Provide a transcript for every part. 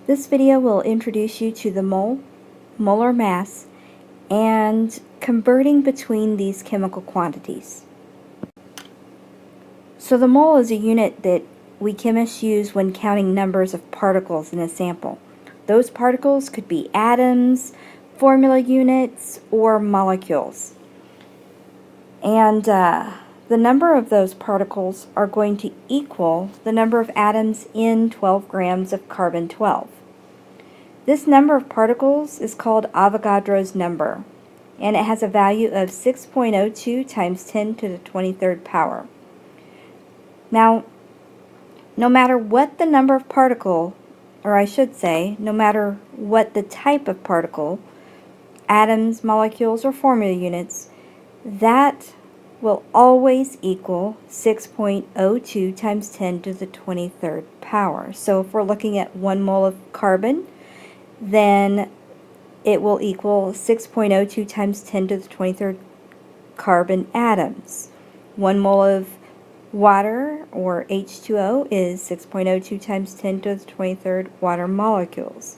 This video will introduce you to the molar mass, and converting between these chemical quantities. So the mole is a unit that we chemists use when counting numbers of particles in a sample. Those particles could be atoms, formula units, or molecules. And the number of those particles are going to equal the number of atoms in 12 grams of carbon-12. This number of particles is called Avogadro's number, and it has a value of 6.02 times 10 to the 23rd power. Now, no matter what the number of particle, or I should say, no matter what the type of particle, atoms, molecules, or formula units, that will always equal 6.02 times 10 to the 23rd power. So if we're looking at 1 mole of carbon, then it will equal 6.02 times 10 to the 23rd carbon atoms. 1 mole of water, or H2O, is 6.02 times 10 to the 23rd water molecules.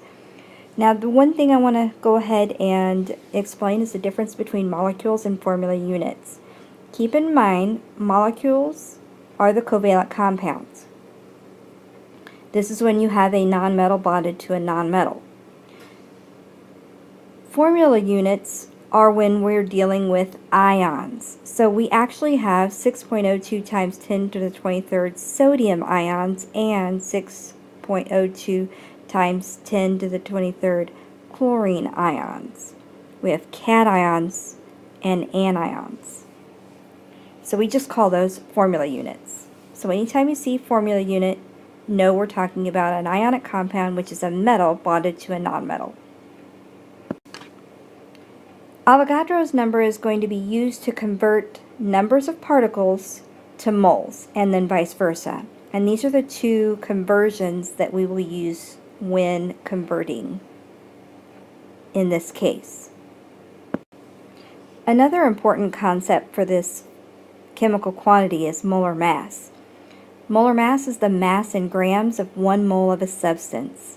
Now, the one thing I want to go ahead and explain is the difference between molecules and formula units. Keep in mind, molecules are the covalent compounds. This is when you have a nonmetal bonded to a nonmetal. Formula units are when we're dealing with ions. So we actually have 6.02 times 10 to the 23rd sodium ions and 6.02 times 10 to the 23rd chlorine ions. We have cations and anions. So we just call those formula units. So anytime you see formula unit, know we're talking about an ionic compound, which is a metal bonded to a nonmetal. Avogadro's number is going to be used to convert numbers of particles to moles, and then vice versa. And these are the two conversions that we will use when converting in this case. Another important concept for this chemical quantity is molar mass. Molar mass is the mass in grams of 1 mole of a substance.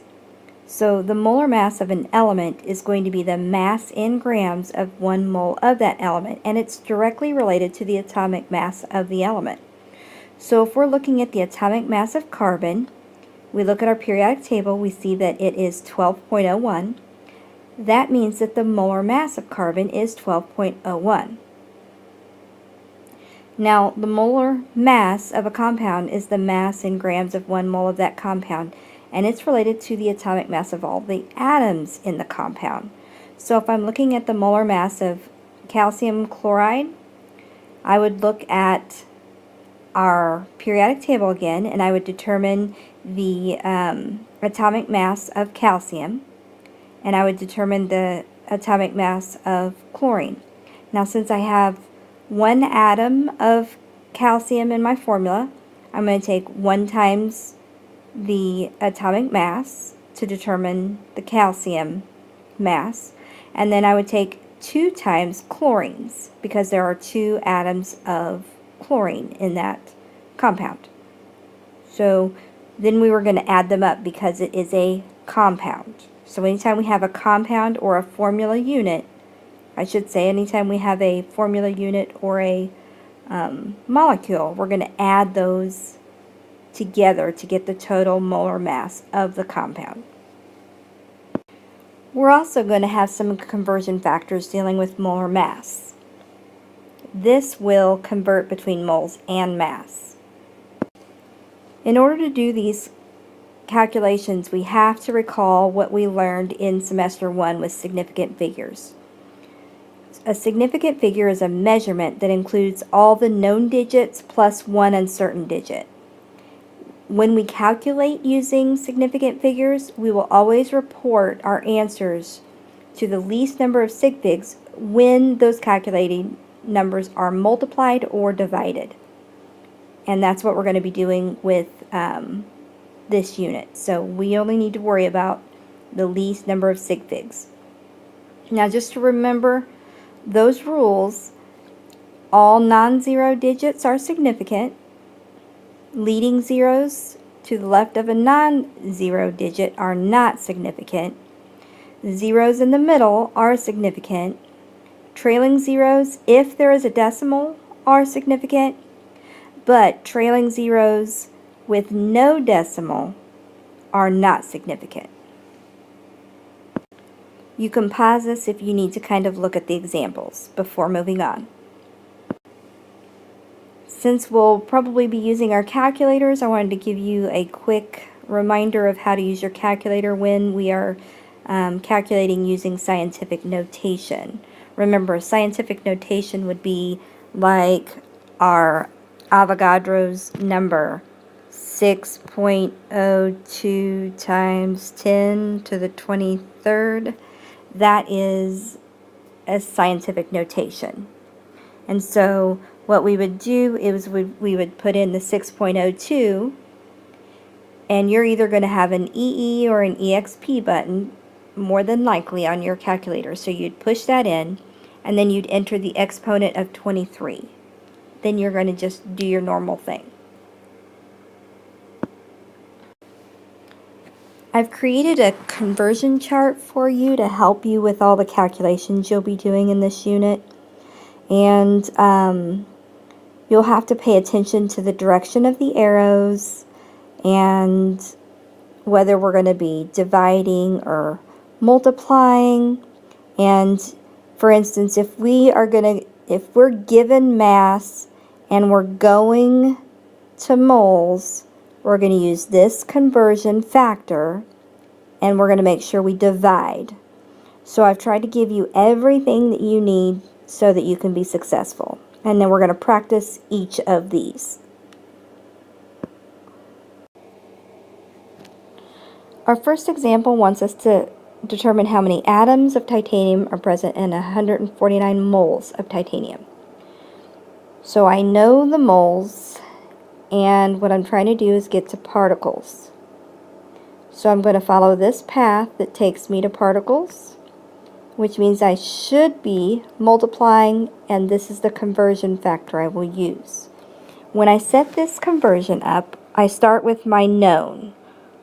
So the molar mass of an element is going to be the mass in grams of 1 mole of that element, and it's directly related to the atomic mass of the element. So if we're looking at the atomic mass of carbon, we look at our periodic table, we see that it is 12.01. That means that the molar mass of carbon is 12.01. Now, the molar mass of a compound is the mass in grams of 1 mole of that compound, and it's related to the atomic mass of all the atoms in the compound. So if I'm looking at the molar mass of calcium chloride, I would look at our periodic table again, and I would determine the atomic mass of calcium, and I would determine the atomic mass of chlorine. Now, since I have 1 atom of calcium in my formula, I'm going to take 1 times the atomic mass to determine the calcium mass, and then I would take 2 times chlorines, because there are 2 atoms of chlorine in that compound. So then we were going to add them up because it is a compound. So anytime we have a compound or a formula unit, I should say anytime we have a formula unit or a molecule, we're going to add those together to get the total molar mass of the compound. We're also going to have some conversion factors dealing with molar mass. This will convert between moles and mass. In order to do these calculations, we have to recall what we learned in semester 1 with significant figures. A significant figure is a measurement that includes all the known digits plus one uncertain digit. When we calculate using significant figures, we will always report our answers to the least number of sig figs when those calculating numbers are multiplied or divided. And that's what we're going to be doing with this unit. So we only need to worry about the least number of sig figs. Now, just to remember those rules, all non-zero digits are significant. Leading zeros to the left of a non-zero digit are not significant. Zeros in the middle are significant. Trailing zeros, if there is a decimal, are significant, but trailing zeros with no decimal are not significant. You can pause this if you need to kind of look at the examples before moving on. Since we'll probably be using our calculators, I wanted to give you a quick reminder of how to use your calculator when we are calculating using scientific notation. Remember, scientific notation would be like our Avogadro's number, 6.02 times 10 to the 23rd. That is a scientific notation. And so what we would do is we would put in the 6.02, and you're either going to have an EE or an EXP button, more than likely, on your calculator. So you'd push that in, and then you'd enter the exponent of 23. Then you're going to just do your normal thing. I've created a conversion chart for you to help you with all the calculations you'll be doing in this unit. And you'll have to pay attention to the direction of the arrows and whether we're going to be dividing or multiplying. And for instance, if we're given mass and we're going to moles, we're going to use this conversion factor, and we're going to make sure we divide. So I've tried to give you everything that you need so that you can be successful. And then we're going to practice each of these. Our first example wants us to determine how many atoms of titanium are present in 149 moles of titanium. So I know the moles, and what I'm trying to do is get to particles. So I'm going to follow this path that takes me to particles, which means I should be multiplying, and this is the conversion factor I will use. When I set this conversion up, I start with my known.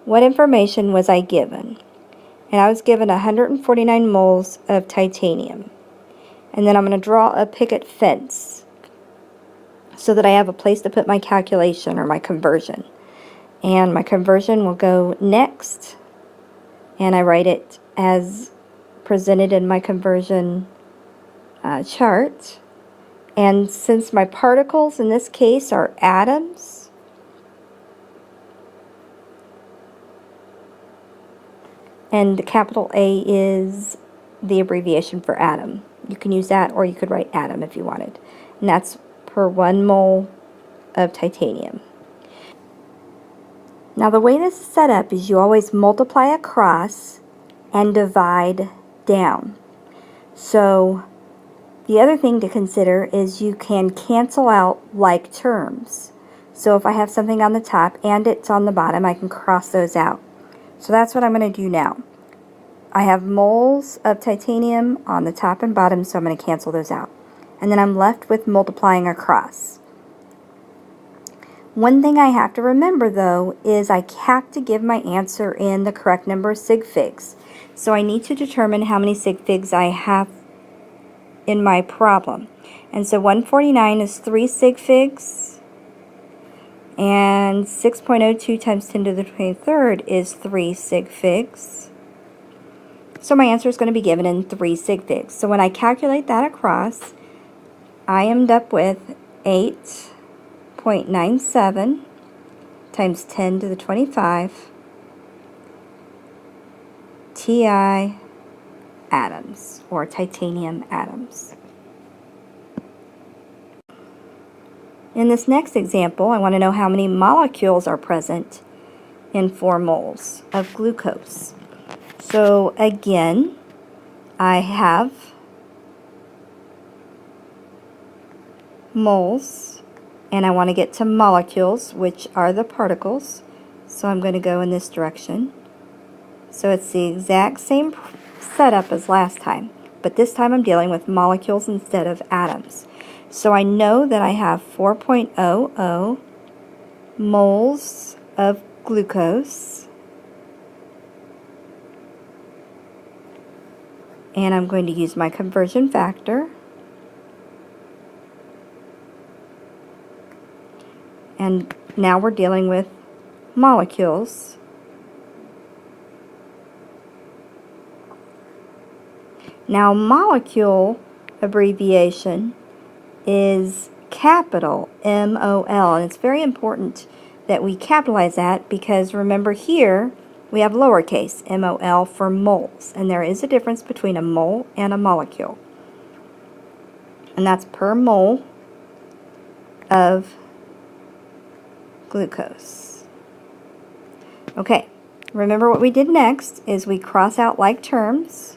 What information was I given? And I was given 149 moles of titanium. And then I'm going to draw a picket fence so that I have a place to put my calculation or my conversion. And my conversion will go next, and I write it as presented in my conversion chart. And since my particles in this case are atoms, and capital A is the abbreviation for atom. You can use that, or you could write atom if you wanted. And that's per 1 mole of titanium. Now the way this is set up is you always multiply across and divide down. So the other thing to consider is you can cancel out like terms. So if I have something on the top and it's on the bottom, I can cross those out. So that's what I'm going to do now. I have moles of titanium on the top and bottom, so I'm going to cancel those out. And then I'm left with multiplying across. One thing I have to remember, though, is I have to give my answer in the correct number of sig figs. So I need to determine how many sig figs I have in my problem. And so 149 is 3 sig figs. And 6.02 times 10 to the 23rd is 3 sig figs. So my answer is going to be given in 3 sig figs. So when I calculate that across, I end up with 8.97 times 10 to the 25 Ti atoms, or titanium atoms. In this next example, I want to know how many molecules are present in 4 moles of glucose. So again, I have moles, and I want to get to molecules, which are the particles. So I'm going to go in this direction. So it's the exact same setup as last time, but this time I'm dealing with molecules instead of atoms. So I know that I have 4.00 moles of glucose. And I'm going to use my conversion factor. And now we're dealing with molecules. Now, molecule abbreviation is capital M-O-L, and it's very important that we capitalize that because remember here we have lowercase m-o-l for moles, and there is a difference between a mole and a molecule, and that's per mole of glucose. Okay, remember what we did next is we cross out like terms.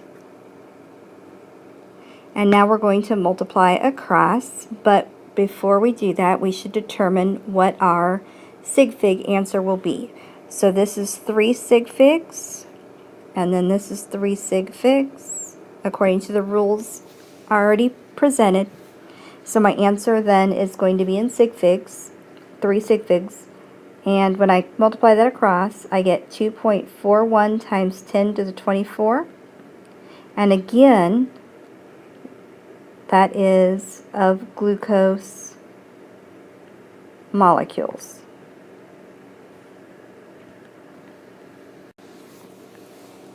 And now we're going to multiply across, but before we do that, we should determine what our sig fig answer will be. So this is 3 sig figs, and then this is 3 sig figs, according to the rules already presented. So my answer then is going to be in sig figs, 3 sig figs, and when I multiply that across, I get 2.41 times 10 to the 24, and again, that is of glucose molecules.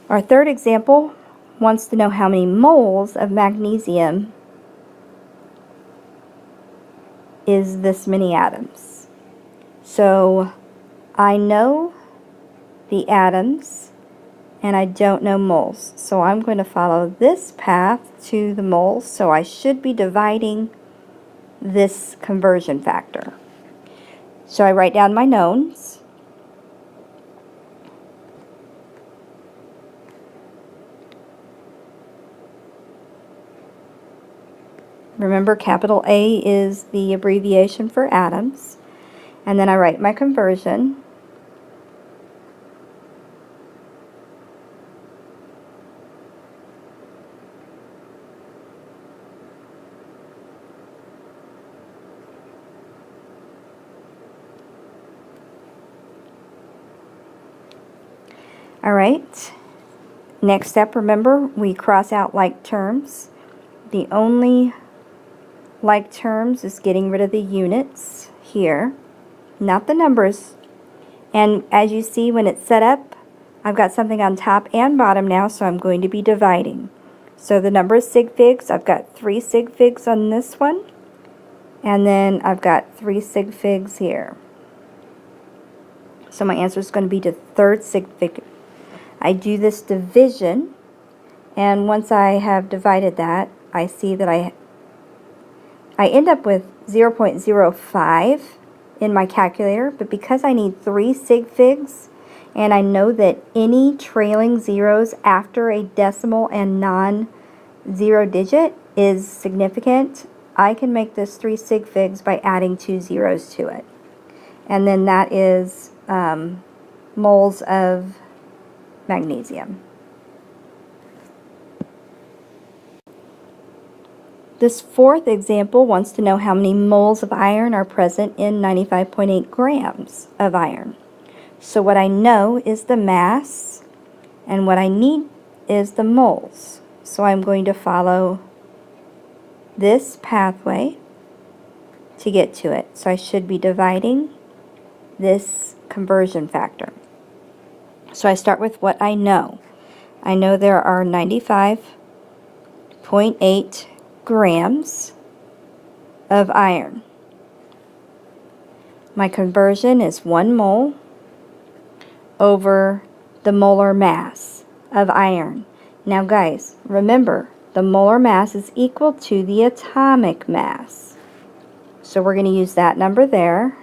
Our third example wants to know how many moles of magnesium is this many atoms. So I know the atoms and I don't know moles. So I'm going to follow this path to the moles, so I should be dividing this conversion factor. So I write down my knowns. Remember, capital A is the abbreviation for atoms. And then I write my conversion. Alright, next step, remember, we cross out like terms. The only like terms is getting rid of the units here, not the numbers. And as you see when it's set up, I've got something on top and bottom now, so I'm going to be dividing. So the number of sig figs, I've got 3 sig figs on this one, and then I've got 3 sig figs here. So my answer is going to be the third sig fig. I do this division, and once I have divided that, I see that I end up with 0.05 in my calculator, but because I need 3 sig figs, and I know that any trailing zeros after a decimal and non-zero digit is significant, I can make this 3 sig figs by adding 2 zeros to it. And then that is moles of magnesium. This fourth example wants to know how many moles of iron are present in 95.8 grams of iron. So what I know is the mass, and what I need is the moles. So I'm going to follow this pathway to get to it. So I should be dividing this conversion factor. So I start with what I know. I know there are 95.8 grams of iron. My conversion is 1 mole over the molar mass of iron. Now guys, remember, the molar mass is equal to the atomic mass. So we're going to use that number there.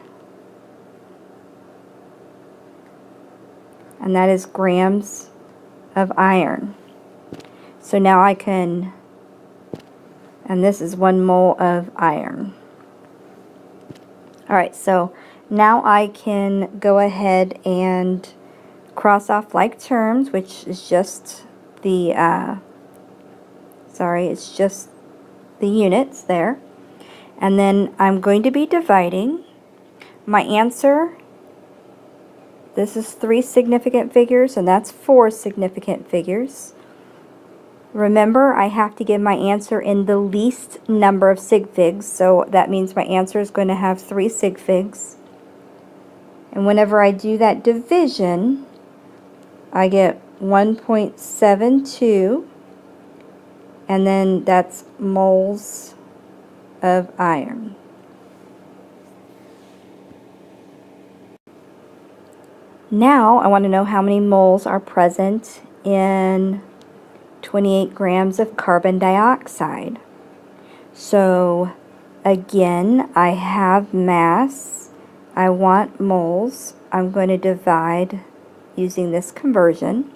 And that is grams of iron. So now I can, and this is 1 mole of iron. Alright, so now I can go ahead and cross off like terms, which is just the, it's just the units there. And then I'm going to be dividing. My answer This is 3 significant figures, and that's 4 significant figures. Remember, I have to give my answer in the least number of sig figs, so that means my answer is going to have 3 sig figs. And whenever I do that division, I get 1.72, and then that's moles of iron. Now I want to know how many moles are present in 28 grams of carbon dioxide. So again, I have mass, I want moles. I'm going to divide using this conversion.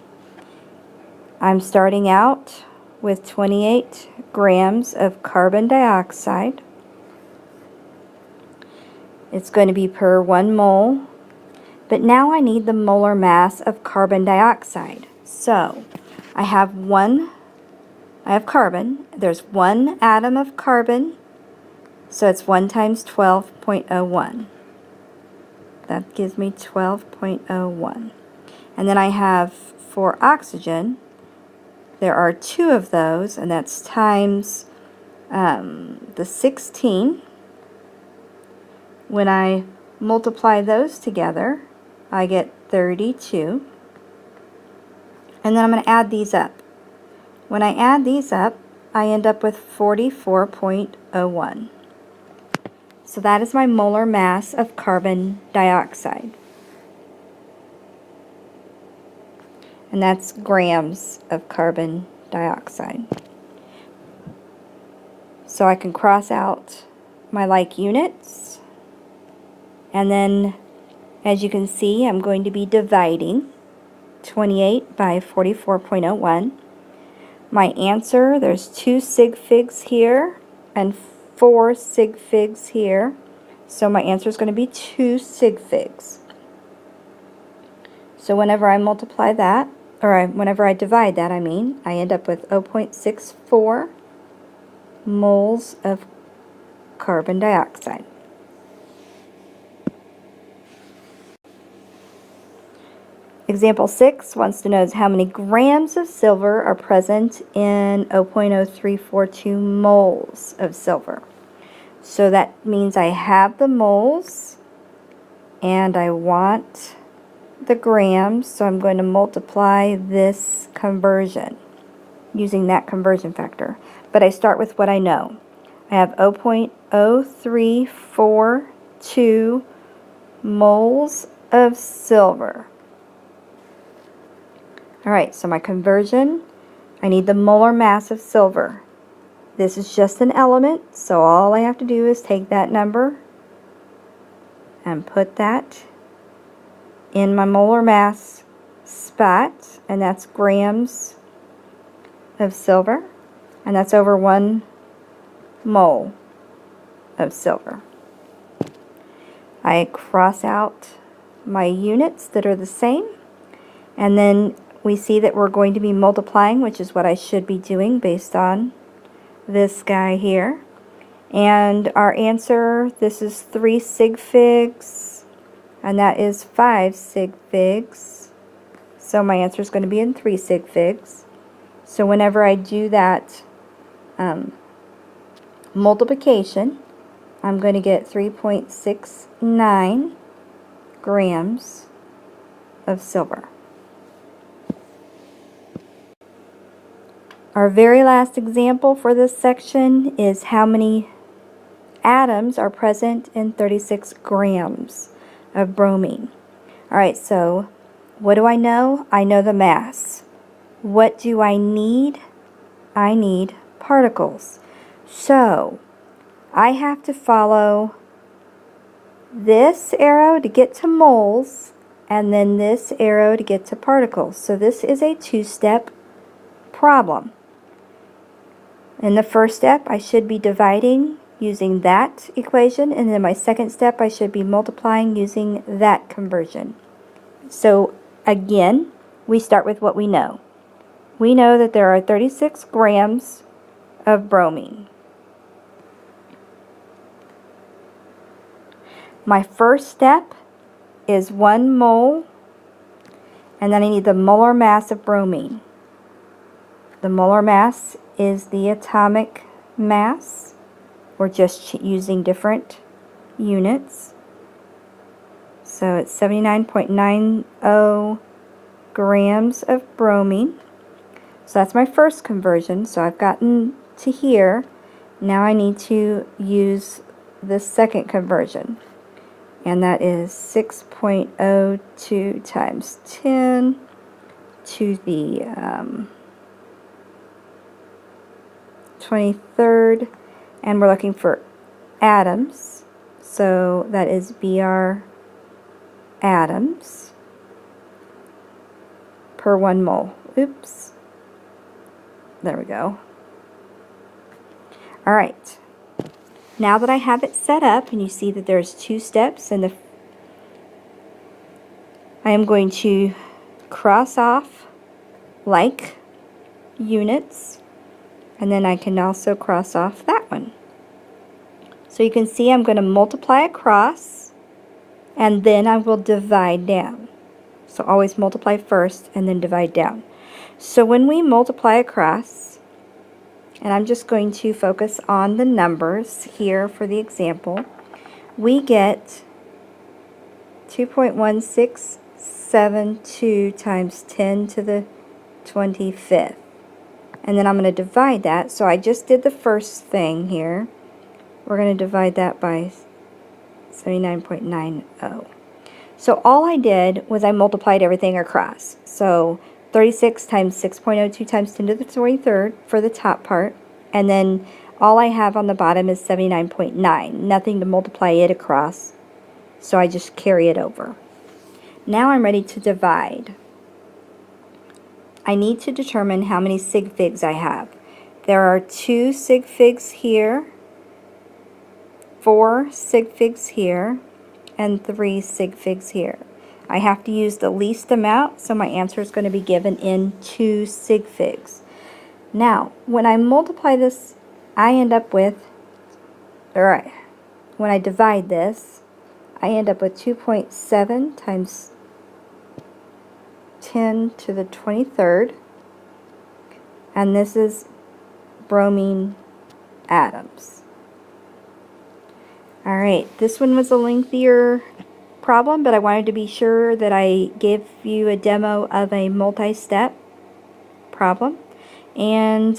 I'm starting out with 28 grams of carbon dioxide. It's going to be per 1 mole. But now I need the molar mass of carbon dioxide. So I have carbon. There's 1 atom of carbon. So it's 1 times 12.01. That gives me 12.01. And then I have for oxygen, there are 2 of those, and that's times the 16. When I multiply those together, I get 32. And then I'm going to add these up. When I add these up, I end up with 44.01. So that is my molar mass of carbon dioxide. And that's grams of carbon dioxide. So I can cross out my like units. And then, as you can see, I'm going to be dividing 28 by 44.01. My answer, there's 2 sig figs here and 4 sig figs here. So my answer is going to be 2 sig figs. So whenever I multiply that, whenever I divide that, I end up with 0.64 moles of carbon dioxide. Example 6 wants to know how many grams of silver are present in 0.0342 moles of silver. So that means I have the moles and I want the grams, so I'm going to multiply this conversion using that conversion factor. But I start with what I know. I have 0.0342 moles of silver. Alright, so my conversion, I need the molar mass of silver. This is just an element, so all I have to do is take that number and put that in my molar mass spot, and that's grams of silver, and that's over 1 mole of silver. I cross out my units that are the same, and then we see that we're going to be multiplying, which is what I should be doing based on this guy here. And our answer, this is 3 sig figs, and that is 5 sig figs. So my answer is going to be in 3 sig figs. So whenever I do that multiplication, I'm going to get 3.69 grams of silver. Our very last example for this section is how many atoms are present in 36 grams of bromine. Alright, so what do I know? I know the mass. What do I need? I need particles. So I have to follow this arrow to get to moles and then this arrow to get to particles. So this is a 2-step problem. In the first step, I should be dividing using that equation, and in my second step, I should be multiplying using that conversion. So again, we start with what we know. We know that there are 36 grams of bromine. My first step is 1 mole And then I need the molar mass of bromine. The molar mass is the atomic mass. We're just using different units. So it's 79.90 grams of bromine. So that's my first conversion. So I've gotten to here. Now I need to use the second conversion. And that is 6.02 times 10 to the 23rd. And we're looking for atoms. So that is Br atoms per 1 mole. Oops. There we go. Alright. Now that I have it set up, and you see that there's 2 steps, and I am going to cross off like units, and then I can also cross off that one. So you can see I'm going to multiply across, and then I will divide down. So always multiply first and then divide down. So when we multiply across, and I'm just going to focus on the numbers here for the example, we get 2.1672 times 10 to the 25th. And then I'm going to divide that. So I just did the first thing here. We're going to divide that by 79.90. So all I did was I multiplied everything across. So 36 times 6.02 times 10 to the 23rd for the top part. And then all I have on the bottom is 79.9. Nothing to multiply it across. So I just carry it over. Now I'm ready to divide. I need to determine how many sig figs I have. There are 2 sig figs here, 4 sig figs here, and 3 sig figs here. I have to use the least amount, so my answer is going to be given in 2 sig figs. Now, when I multiply this, I end up with, alright, when I divide this, I end up with 2.7 times 10 to the 23rd, and this is bromine atoms. Alright, this one was a lengthier problem, but I wanted to be sure that I give you a demo of a multi-step problem. And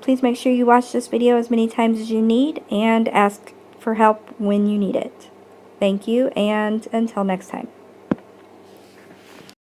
please make sure you watch this video as many times as you need and ask for help when you need it. Thank you, and until next time.